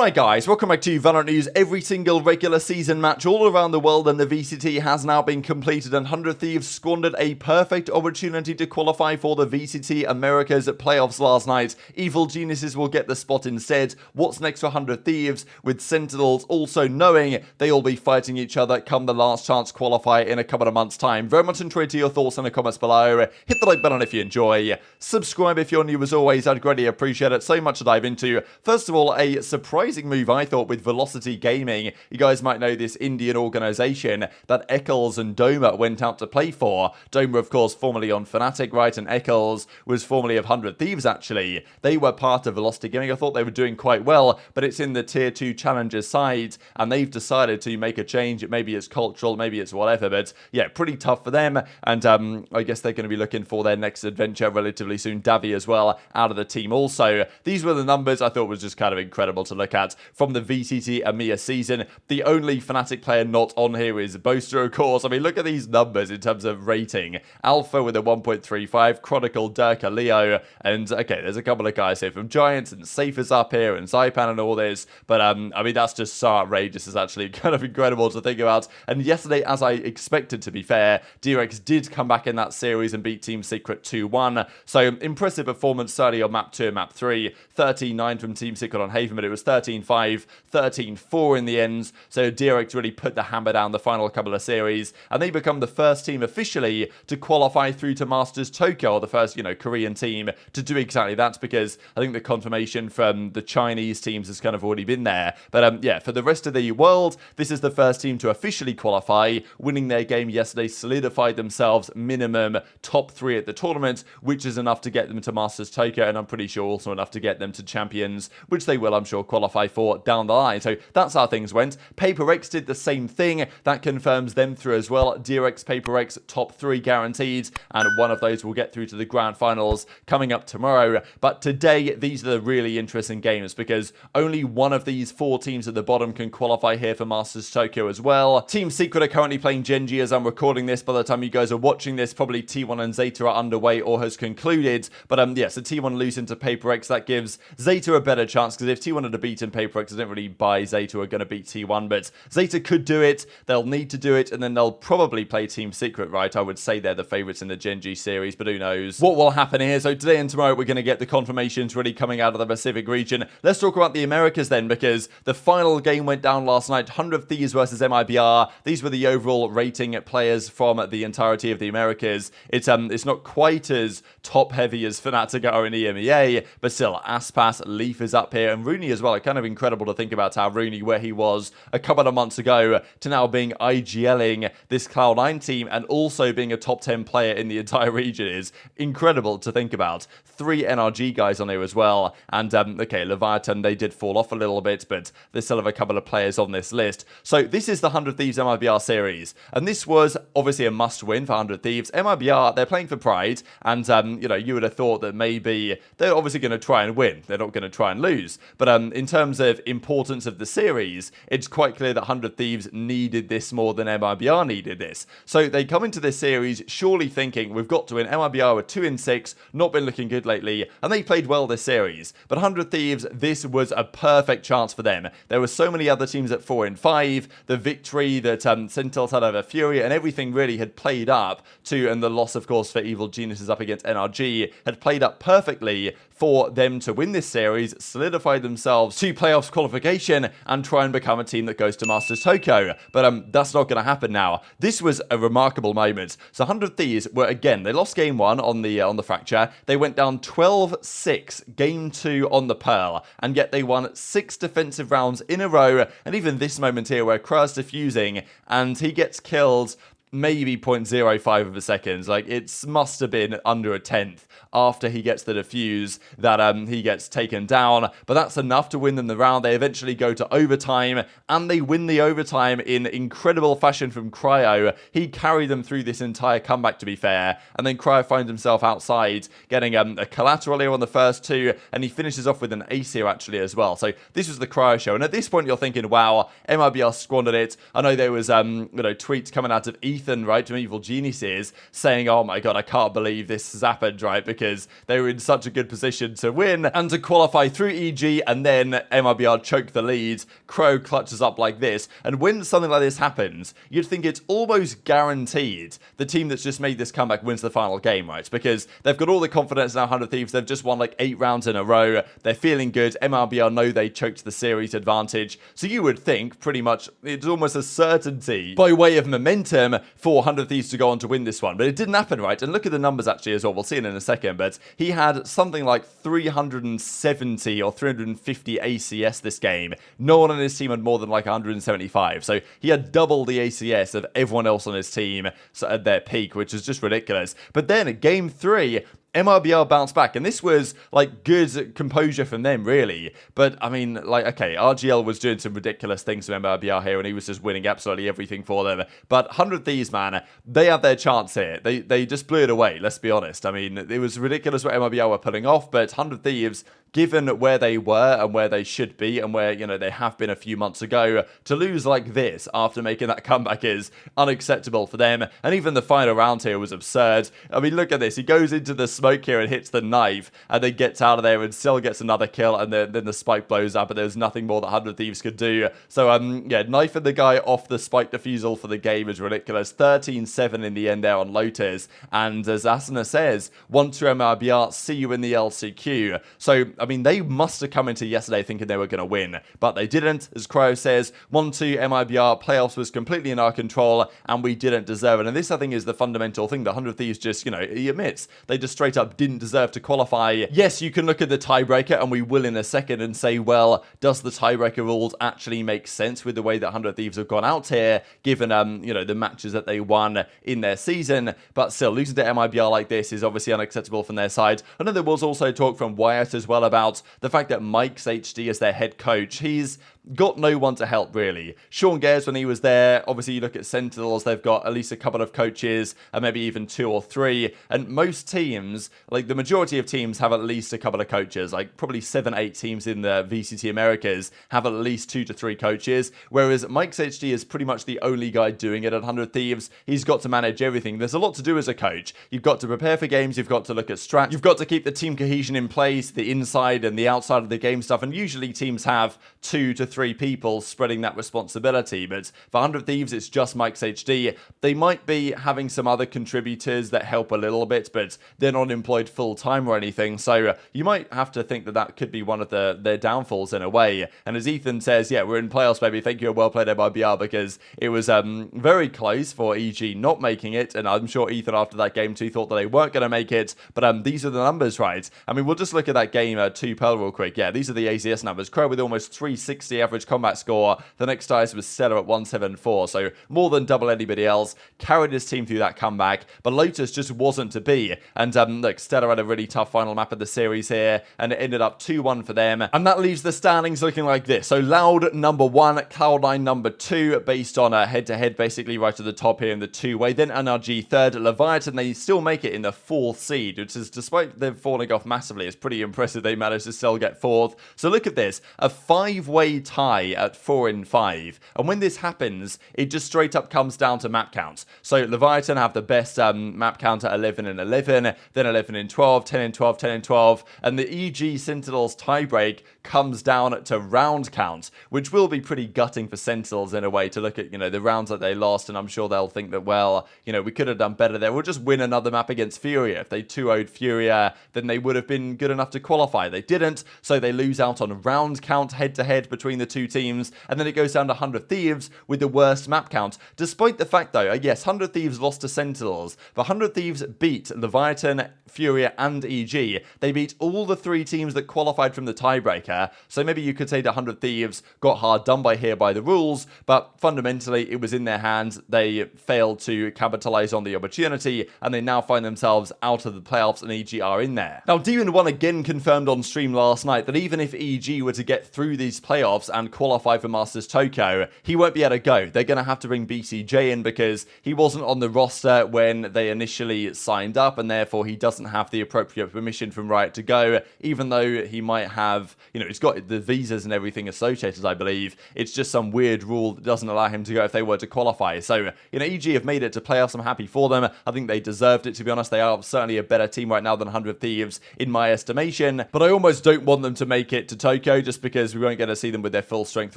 Alright guys, welcome back to VALORANT News. Every single regular season match all around the world and the VCT has now been completed, and 100 Thieves squandered a perfect opportunity to qualify for the VCT Americas playoffs last night. Evil Geniuses will get the spot instead. What's next for 100 Thieves, with Sentinels also knowing they'll be fighting each other come the last chance qualifier in a couple of months' time? Very much enjoy to your thoughts in the comments below. Hit the like button if you enjoy. Subscribe if you're new as always, I'd greatly appreciate it. So much to dive into. First of all, a surprising move I thought with Velocity Gaming. You guys might know this Indian organisation that Eccles and Doma went out to play for. Doma, of course, formerly on Fnatic, right? And Eccles was formerly of 100 Thieves, actually. They were part of Velocity Gaming. I thought they were doing quite well, but it's in the Tier 2 Challengers side, and they've decided to make a change. Maybe it's cultural, maybe it's whatever, but yeah, pretty tough for them. And I guess they're going to be looking for their next adventure relatively soon. Davi as well, out of the team also. These were the numbers I thought was just kind of incredible to look at from the VCT EMEA season. The only Fnatic player not on here is Boaster, of course. I mean, look at these numbers in terms of rating. Alpha with a 1.35, Chronicle, Durka, Leo, and okay, there's a couple of guys here from Giants, and Safe is up here, and zyppan and all this, but I mean, that's just so outrageous. It's actually kind of incredible to think about. And yesterday, as I expected, to be fair, dRx did come back in that series and beat Team Secret 2-1, so impressive performance certainly on map 2 and map 3. 13-9 from Team Secret on Haven, but it was 13-5, 13-4 in the end, so dRx really put the hammer down the final couple of series, and they become the first team officially to qualify through to Masters Tokyo, or the first, Korean team to do exactly that, because I think the confirmation from the Chinese teams has kind of already been there. But yeah, for the rest of the world, this is the first team to officially qualify. Winning their game yesterday solidified themselves minimum top 3 at the tournament, which is enough to get them to Masters Tokyo, and I'm pretty sure also enough to get them to Champions, which they will, I'm sure, qualify for down the line. So that's how things went. PaperX did the same thing. That confirms them through as well. dRx, PaperX, top 3 guaranteed, and one of those will get through to the grand finals coming up tomorrow. But today, these are the really interesting games, because only one of these 4 teams at the bottom can qualify here for Masters Tokyo as well. Team Secret are currently playing GenG as I'm recording this. By the time you guys are watching this, probably T1 and Zeta are underway or has concluded. But yeah, so T1 losing to PaperX, that gives Zeta a better chance, because if T1 had beaten PaperX, I don't really buy Zeta are going to beat T1, but Zeta could do it. They'll need to do it, and then they'll probably play Team Secret, right? I would say they're the favourites in the Gen.G series, but who knows what will happen here. So today and tomorrow, we're going to get the confirmations really coming out of the Pacific region. Let's talk about the Americas then, because the final game went down last night. 100 Thieves versus MIBR. These were the overall rating players from the entirety of the Americas. It's not quite as top heavy as Fnatic are in EMEA, but still, Aspas, Leaf is up here, and Rooney as well. It's kind of incredible to think about how Rooney, where he was a couple of months ago, to now being IGLing this Cloud9 team and also being a top 10 player in the entire region is incredible to think about. 3 NRG guys on here as well, and okay, Leviathan, they did fall off a little bit, but they still have a couple of players on this list. So this is the 100 Thieves MIBR series, and this was obviously a must-win for 100 Thieves. MIBR, they're playing for pride, and you would have thought that maybe they're obviously going to try and win. They're not going to try and lose. But in terms of importance of the series, it's quite clear that 100 Thieves needed this more than MIBR needed this. So they come into this series surely thinking, we've got to win. MIBR were 2-6, not been looking good lately, and they played well this series. But 100 Thieves, this was a perfect chance for them. There were so many other teams at 4-5. The victory that Sentinels had over Fury and everything really had played up to, and the loss, of course, for Evil Geniuses up against NRG had played up perfectly for them to win this series, solidify themselves to playoffs qualification, and try and become a team that goes to Masters Tokyo. But that's not going to happen now. This was a remarkable moment. So 100 Thieves were, again, they lost game 1 on the Fracture. They went down 12-6 game 2 on the Pearl, and yet they won 6 defensive rounds in a row. And even this moment here where Krah's defusing and he gets killed maybe 0.05 of a second. Like, it must have been under a tenth after he gets the defuse that he gets taken down. But that's enough to win them the round. They eventually go to overtime, and they win the overtime in incredible fashion from Cryo. He carried them through this entire comeback, to be fair. And then Cryo finds himself outside, getting a collateral here on the first 2, and he finishes off with an ace here, actually, as well. So this was the Cryo show. And at this point, you're thinking, wow, MIBR squandered it. I know there was, tweets coming out of esports Ethan, right, from Evil Geniuses, saying, oh my god, I can't believe this has happened, right, because they were in such a good position to win and to qualify through EG, and then MIBR choke the lead, Crow clutches up like this, and when something like this happens, you'd think it's almost guaranteed the team that's just made this comeback wins the final game, right, because they've got all the confidence now, 100 Thieves, they've just won like 8 rounds in a row, they're feeling good, MIBR know they choked the series advantage, so you would think pretty much it's almost a certainty by way of momentum for 100 Thieves to go on to win this one, but it didn't happen, right, and look at the numbers actually as well, we'll see it in a second, but he had something like 370 or 350 ACS this game. No one on his team had more than like 175, so he had double the ACS of everyone else on his team at their peak, which is just ridiculous. But then at game 3, MIBR bounced back, and this was like good composure from them, really. But I mean, like, okay, RGL was doing some ridiculous things to MIBR here, and he was just winning absolutely everything for them. But 100 Thieves, man, they had their chance here. They just blew it away, let's be honest. I mean, it was ridiculous what MIBR were pulling off, but 100 Thieves, given where they were and where they should be and where, you know, they have been a few months ago, to lose like this after making that comeback is unacceptable for them. And even the final round here was absurd. I mean, look at this. He goes into the smoke here and hits the knife and then gets out of there and still gets another kill, and then the spike blows up, and there's nothing more that 100 Thieves could do. So, yeah, knifing the guy off the spike defusal for the game is ridiculous. 13-7 in the end there on Lotus. And as Asuna says, 1-2 MIBR, see you in the LCQ. So, I mean, they must have come into yesterday thinking they were going to win, but they didn't. As Crow says, 1-2 MIBR, playoffs was completely in our control, and we didn't deserve it. And this, I think, is the fundamental thing. The 100 Thieves just, you know, he admits they just straight up didn't deserve to qualify. Yes, you can look at the tiebreaker, and we will in a second, and say, well, does the tiebreaker rules actually make sense with the way that 100 Thieves have gone out here, given, you know, the matches that they won in their season? But still, losing to MIBR like this is obviously unacceptable from their side. I know there was also talk from Wyatt as well about the fact that Mike's HD as their head coach, he's got no one to help, really. Sean Gares, when he was there, obviously you look at Sentinels, they've got at least a couple of coaches, and maybe even 2 or 3, and most teams, like the majority of teams, have at least a couple of coaches, like probably 7-8 teams in the VCT Americas have at least 2 to 3 coaches, whereas Mike's HD is pretty much the only guy doing it at 100 Thieves. He's got to manage everything. There's a lot to do as a coach. You've got to prepare for games, you've got to look at strat, you've got to keep the team cohesion in place, the inside and the outside of the game stuff, and usually teams have 2 to 3 people spreading that responsibility, but for 100 Thieves, it's just Mike's HD. They might be having some other contributors that help a little bit, but they're not employed full-time or anything, so you might have to think that that could be one of their downfalls in a way. And as Ethan says, yeah, we're in playoffs, baby. Thank you, well played MIBR, because it was very close for EG not making it, and I'm sure Ethan after that game too thought that they weren't going to make it, but these are the numbers, right? I mean, we'll just look at that game 2 Pearl real quick. Yeah, these are the ACS numbers. Crow with almost 360 average combat score. The next highest was Stellar at 174, so more than double anybody else. Carried his team through that comeback, but Lotus just wasn't to be. And look, Stellar had a really tough final map of the series here, and it ended up 2-1 for them. And that leaves the standings looking like this. So Loud number 1, Cloud9 number 2, based on a head-to-head, basically right at the top here in the 2-way. Then NRG 3rd, Leviathan, they still make it in the 4th seed, which is, despite them falling off massively, it's pretty impressive they managed to still get 4th. So look at this, a 5-way tie at 4-5. And when this happens, it just straight up comes down to map counts. So Leviathan have the best map count at 11-11, then 11-12, 10-12, 10-12, and the EG Sentinels tiebreak comes down to round count, which will be pretty gutting for Sentinels in a way to look at, you know, the rounds that they lost, and I'm sure they'll think that, well, you know, we could have done better there. We'll just win another map against Furia. If they 2-0'd Furia, then they would have been good enough to qualify. They didn't, so they lose out on round count head-to-head between the two teams, and then it goes down to 100 Thieves with the worst map count. Despite the fact, though, yes, 100 Thieves lost to Sentinels, but 100 Thieves beat Leviathan, Furia, and EG. They beat all the 3 teams that qualified from the tiebreaker, so maybe you could say the 100 Thieves got hard done by here by the rules, but fundamentally it was in their hands. They failed to capitalize on the opportunity, and they now find themselves out of the playoffs, and EG are in there. Now, Demon1 again confirmed on stream last night that even if EG were to get through these playoffs and qualify for Masters Tokyo, he won't be able to go. They're going to have to bring BCJ in because he wasn't on the roster when they initially signed up, and therefore he doesn't have the appropriate permission from Riot to go, even though he might have, he's got the visas and everything associated, I believe. It's just some weird rule that doesn't allow him to go if they were to qualify. So, EG have made it to playoffs. I'm happy for them. I think they deserved it, to be honest. They are certainly a better team right now than 100 Thieves, in my estimation. But I almost don't want them to make it to Tokyo, just because we won't get to see them with their full strength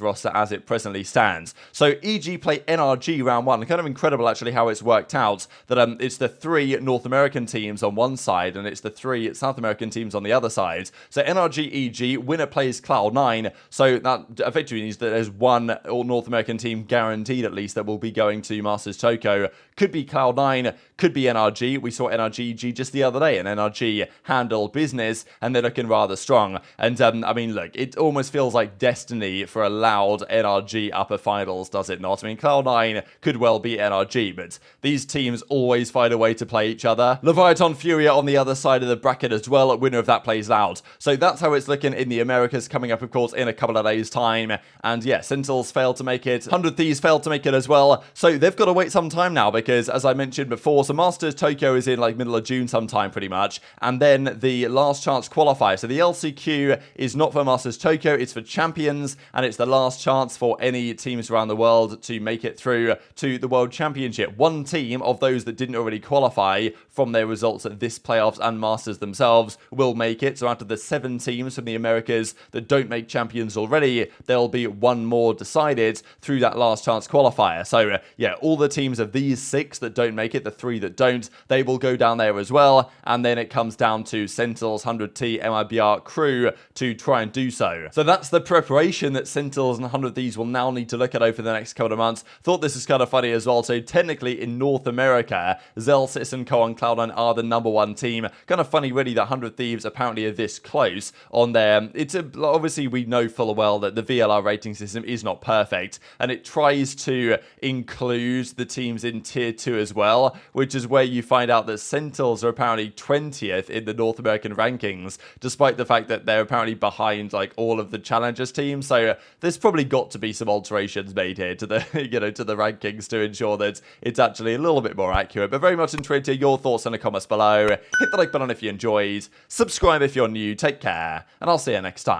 roster as it presently stands. So, EG play NRG round 1. Kind of incredible, actually, how it's worked out. That it's the 3 North American teams on one side, and it's the 3 South American teams on the other side. So, NRG, EG, winner plays Cloud9. So, that effectively means that there's one North American team guaranteed, at least, that will be going to Masters Tokyo. Could be Cloud9, could be NRG. We saw NRG EG just the other day, and NRG handled business, and they're looking rather strong. And, I mean, look, it almost feels like destiny for a loud NRG upper finals, does it not? I mean, Cloud9 could well be NRG, but these teams always find a way to play each other. Leviathan Furia on the other side of the bracket as well. A winner of that plays loud. So that's how it's looking in the Americas, coming up, of course, in a couple of days' time. And yeah, Sentinels failed to make it. 100 Thieves failed to make it as well. So they've got to wait some time now, because as I mentioned before, so Masters Tokyo is in like middle of June sometime pretty much. And then the last chance qualifier. So the LCQ is not for Masters Tokyo, it's for champions, and it's the last chance for any teams around the world to make it through to the World Championship. One team of those that didn't already qualify from their results at this playoffs and Masters themselves will make it. So out of the 7 teams from the Americas that don't make champions already, there'll be one more decided through that last chance qualifier. So yeah, all the teams of these 6 that don't make it, the 3 that don't, they will go down there as well. And then it comes down to Sentinels, 100T, MIBR, crew to try and do so. So that's the preparation that Sentinels and 100 Thieves will now need to look at over the next couple of months. Thought this is kind of funny as well. So technically in North America, Zellsis and Co on Cloud9 are the #1 team. Kind of funny really that 100 Thieves apparently are this close on there. Obviously we know full well that the VLR rating system is not perfect, and it tries to include the teams in tier 2 as well, which is where you find out that Sentinels are apparently 20th in the North American rankings, despite the fact that they're apparently behind like all of the challengers teams. So there's probably got to be some alterations made here to the to the rankings to ensure that it's actually a little bit more accurate. But very much intrigued to hear your thoughts in the comments below. Hit the like button if you enjoyed, subscribe if you're new, take care, and I'll see you next time.